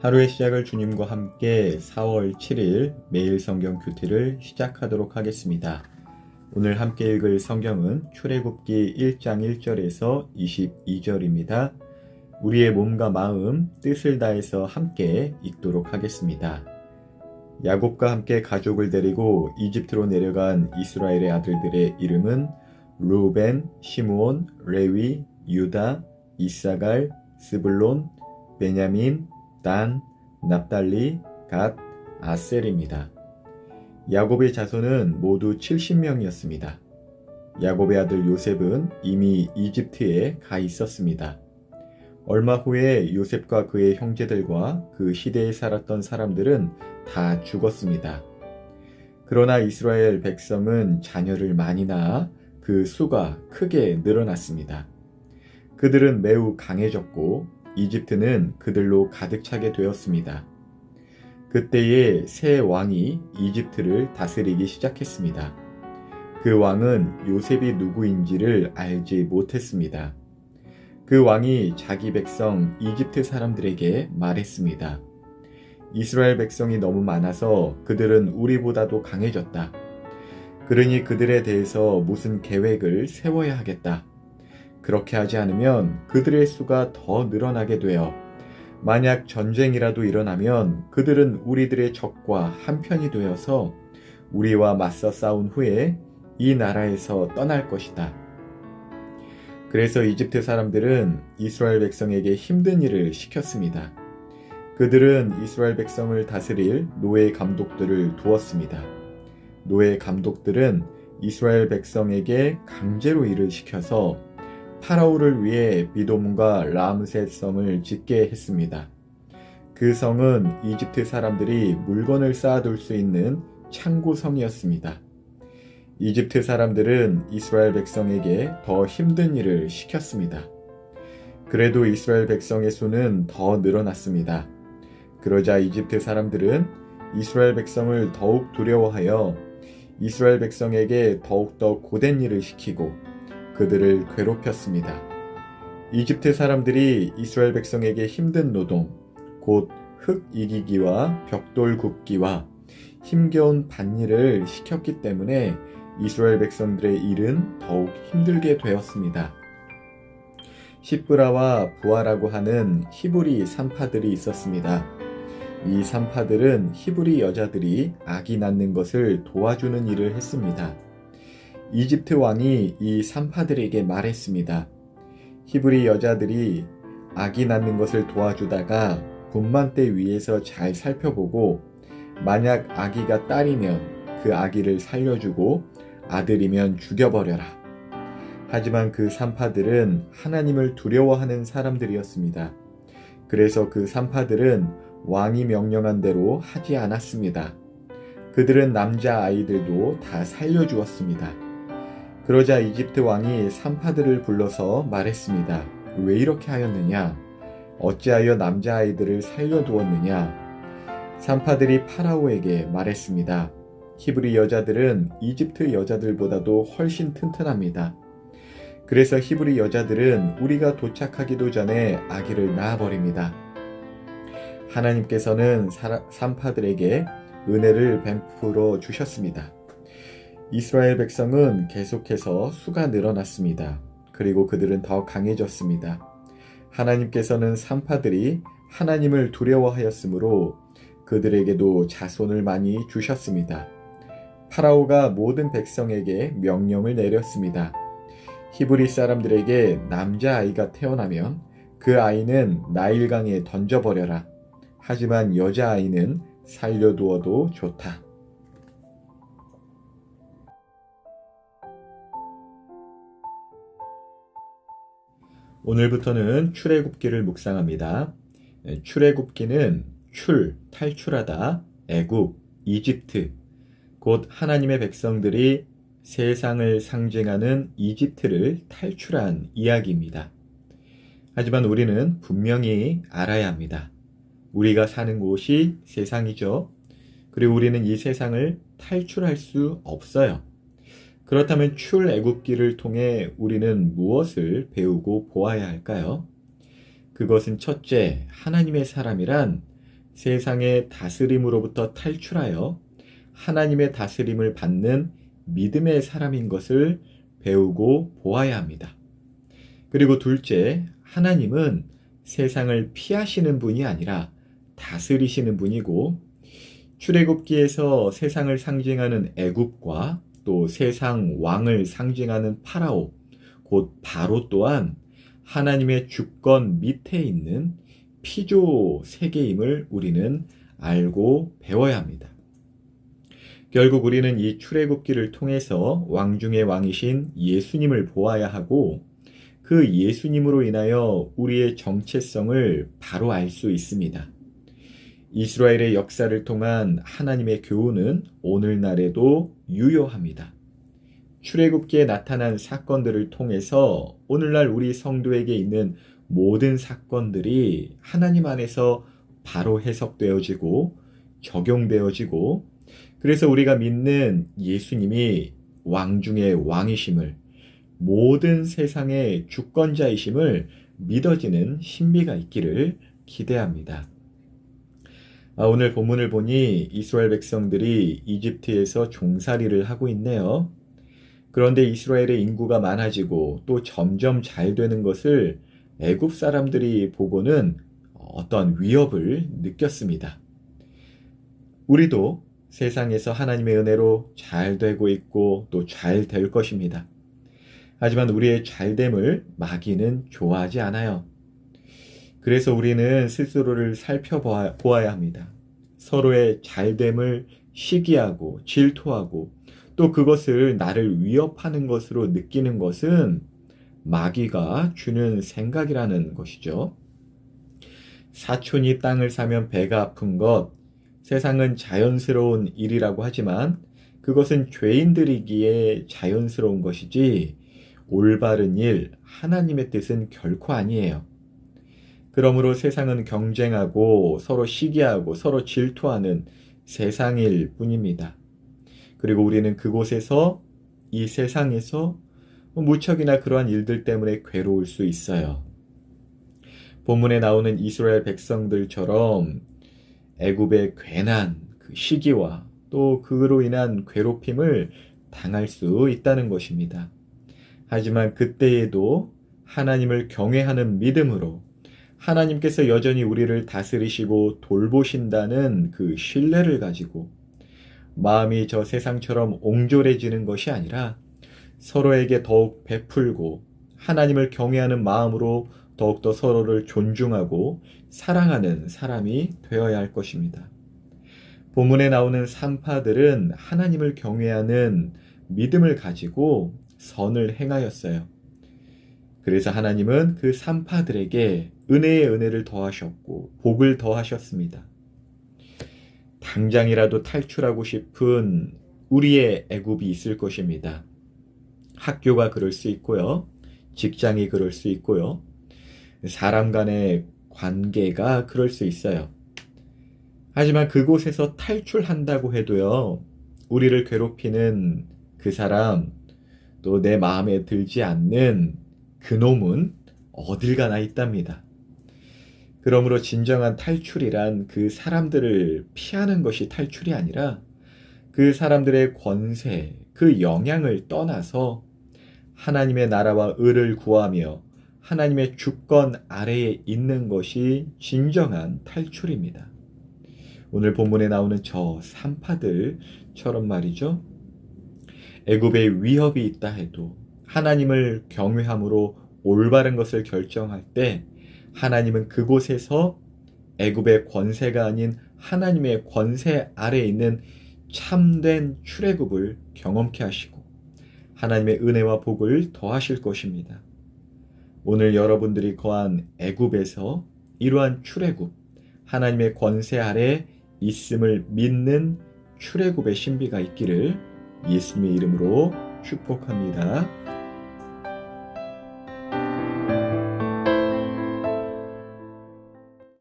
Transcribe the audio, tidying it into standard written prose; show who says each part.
Speaker 1: 하루의 시작을 주님과 함께 4월 7일 매일 성경 큐티를 시작하도록 하겠습니다. 오늘 함께 읽을 성경은 출애굽기 1장 1절에서 22절입니다. 우리의 몸과 마음, 뜻을 다해서 함께 읽도록 하겠습니다. 야곱과 함께 가족을 데리고 이집트로 내려간 이스라엘의 아들들의 이름은 루벤, 시므온, 레위, 유다, 이사갈, 스불론, 베냐민, 단, 납달리, 갓, 아셀입니다. 야곱의 자손은 모두 70명이었습니다. 야곱의 아들 요셉은 이미 이집트에 가 있었습니다. 얼마 후에 요셉과 그의 형제들과 그 시대에 살았던 사람들은 다 죽었습니다. 그러나 이스라엘 백성은 자녀를 많이 낳아 그 수가 크게 늘어났습니다. 그들은 매우 강해졌고 이집트는 그들로 가득 차게 되었습니다. 그때에 새 왕이 이집트를 다스리기 시작했습니다. 그 왕은 요셉이 누구인지를 알지 못했습니다. 그 왕이 자기 백성 이집트 사람들에게 말했습니다. 이스라엘 백성이 너무 많아서 그들은 우리보다도 강해졌다. 그러니 그들에 대해서 무슨 계획을 세워야 하겠다. 그렇게 하지 않으면 그들의 수가 더 늘어나게 되어 만약 전쟁이라도 일어나면 그들은 우리들의 적과 한편이 되어서 우리와 맞서 싸운 후에 이 나라에서 떠날 것이다. 그래서 이집트 사람들은 이스라엘 백성에게 힘든 일을 시켰습니다. 그들은 이스라엘 백성을 다스릴 노예 감독들을 두었습니다. 노예 감독들은 이스라엘 백성에게 강제로 일을 시켜서 파라오를 위해 비돔과 람셋 성을 짓게 했습니다. 그 성은 이집트 사람들이 물건을 쌓아둘 수 있는 창고성이었습니다. 이집트 사람들은 이스라엘 백성에게 더 힘든 일을 시켰습니다. 그래도 이스라엘 백성의 수는 더 늘어났습니다. 그러자 이집트 사람들은 이스라엘 백성을 더욱 두려워하여 이스라엘 백성에게 더욱더 고된 일을 시키고 그들을 괴롭혔습니다. 이집트 사람들이 이스라엘 백성에게 힘든 노동, 곧 흙 이기기와 벽돌 굽기와 힘겨운 밭일을 시켰기 때문에 이스라엘 백성들의 일은 더욱 힘들게 되었습니다. 시브라와 부아라고 하는 히브리 산파들이 있었습니다. 이 산파들은 히브리 여자들이 아기 낳는 것을 도와주는 일을 했습니다. 이집트 왕이 이 산파들에게 말했습니다. 히브리 여자들이 아기 낳는 것을 도와주다가 분만대 위에서 잘 살펴보고 만약 아기가 딸이면 그 아기를 살려주고 아들이면 죽여버려라. 하지만 그 산파들은 하나님을 두려워하는 사람들이었습니다. 그래서 그 산파들은 왕이 명령한 대로 하지 않았습니다. 그들은 남자 아이들도 다 살려주었습니다. 그러자 이집트 왕이 산파들을 불러서 말했습니다. 왜 이렇게 하였느냐? 어찌하여 남자아이들을 살려두었느냐? 산파들이 파라오에게 말했습니다. 히브리 여자들은 이집트 여자들보다도 훨씬 튼튼합니다. 그래서 히브리 여자들은 우리가 도착하기도 전에 아기를 낳아버립니다. 하나님께서는 산파들에게 은혜를 베풀어 주셨습니다. 이스라엘 백성은 계속해서 수가 늘어났습니다. 그리고 그들은 더 강해졌습니다. 하나님께서는 산파들이 하나님을 두려워하였으므로 그들에게도 자손을 많이 주셨습니다. 파라오가 모든 백성에게 명령을 내렸습니다. 히브리 사람들에게 남자아이가 태어나면 그 아이는 나일강에 던져버려라. 하지만 여자아이는 살려두어도 좋다. 오늘부터는 출애굽기를 묵상합니다. 출애굽기는 탈출하다, 애굽, 이집트, 곧 하나님의 백성들이 세상을 상징하는 이집트를 탈출한 이야기입니다. 하지만 우리는 분명히 알아야 합니다. 우리가 사는 곳이 세상이죠. 그리고 우리는 이 세상을 탈출할 수 없어요. 그렇다면 출애굽기를 통해 우리는 무엇을 배우고 보아야 할까요? 그것은 첫째, 하나님의 사람이란 세상의 다스림으로부터 탈출하여 하나님의 다스림을 받는 믿음의 사람인 것을 배우고 보아야 합니다. 그리고 둘째, 하나님은 세상을 피하시는 분이 아니라 다스리시는 분이고, 출애굽기에서 세상을 상징하는 애굽과 또 세상 왕을 상징하는 파라오, 곧 바로 또한 하나님의 주권 밑에 있는 피조 세계임을 우리는 알고 배워야 합니다. 결국 우리는 이 출애굽기를 통해서 왕 중의 왕이신 예수님을 보아야 하고, 그 예수님으로 인하여 우리의 정체성을 바로 알 수 있습니다. 이스라엘의 역사를 통한 하나님의 교훈은 오늘날에도 유효합니다. 출애굽기에 나타난 사건들을 통해서 오늘날 우리 성도에게 있는 모든 사건들이 하나님 안에서 바로 해석되어지고 적용되어지고, 그래서 우리가 믿는 예수님이 왕 중의 왕이심을, 모든 세상의 주권자이심을 믿어지는 신비가 있기를 기대합니다. 오늘 본문을 보니 이스라엘 백성들이 이집트에서 종살이를 하고 있네요. 그런데 이스라엘의 인구가 많아지고 또 점점 잘 되는 것을 애굽 사람들이 보고는 어떤 위협을 느꼈습니다. 우리도 세상에서 하나님의 은혜로 잘 되고 있고 또 잘 될 것입니다. 하지만 우리의 잘됨을 마귀는 좋아하지 않아요. 그래서 우리는 스스로를 살펴보아야 합니다. 서로의 잘됨을 시기하고 질투하고 또 그것을 나를 위협하는 것으로 느끼는 것은 마귀가 주는 생각이라는 것이죠. 사촌이 땅을 사면 배가 아픈 것, 세상은 자연스러운 일이라고 하지만 그것은 죄인들이기에 자연스러운 것이지 올바른 일, 하나님의 뜻은 결코 아니에요. 그러므로 세상은 경쟁하고 서로 시기하고 서로 질투하는 세상일 뿐입니다. 그리고 우리는 그곳에서, 이 세상에서 무척이나 그러한 일들 때문에 괴로울 수 있어요. 본문에 나오는 이스라엘 백성들처럼 애굽의 괜한 그 시기와 또 그로 인한 괴롭힘을 당할 수 있다는 것입니다. 하지만 그때에도 하나님을 경외하는 믿음으로 하나님께서 여전히 우리를 다스리시고 돌보신다는 그 신뢰를 가지고 마음이 저 세상처럼 옹졸해지는 것이 아니라 서로에게 더욱 베풀고 하나님을 경외하는 마음으로 더욱더 서로를 존중하고 사랑하는 사람이 되어야 할 것입니다. 본문에 나오는 산파들은 하나님을 경외하는 믿음을 가지고 선을 행하였어요. 그래서 하나님은 그 산파들에게 은혜의 은혜를 더하셨고 복을 더하셨습니다. 당장이라도 탈출하고 싶은 우리의 애굽이 있을 것입니다. 학교가 그럴 수 있고요. 직장이 그럴 수 있고요. 사람 간의 관계가 그럴 수 있어요. 하지만 그곳에서 탈출한다고 해도요, 우리를 괴롭히는 그 사람, 또 내 마음에 들지 않는 그놈은 어딜 가나 있답니다. 그러므로 진정한 탈출이란 그 사람들을 피하는 것이 탈출이 아니라 그 사람들의 권세, 그 영향을 떠나서 하나님의 나라와 의를 구하며 하나님의 주권 아래에 있는 것이 진정한 탈출입니다. 오늘 본문에 나오는 저 산파들처럼 말이죠. 애굽에 위협이 있다 해도 하나님을 경외함으로 올바른 것을 결정할 때 하나님은 그곳에서 애굽의 권세가 아닌 하나님의 권세 아래에 있는 참된 출애굽을 경험케 하시고 하나님의 은혜와 복을 더하실 것입니다. 오늘 여러분들이 거한 애굽에서 이러한 출애굽, 하나님의 권세 아래 있음을 믿는 출애굽의 신비가 있기를 예수님의 이름으로 축복합니다.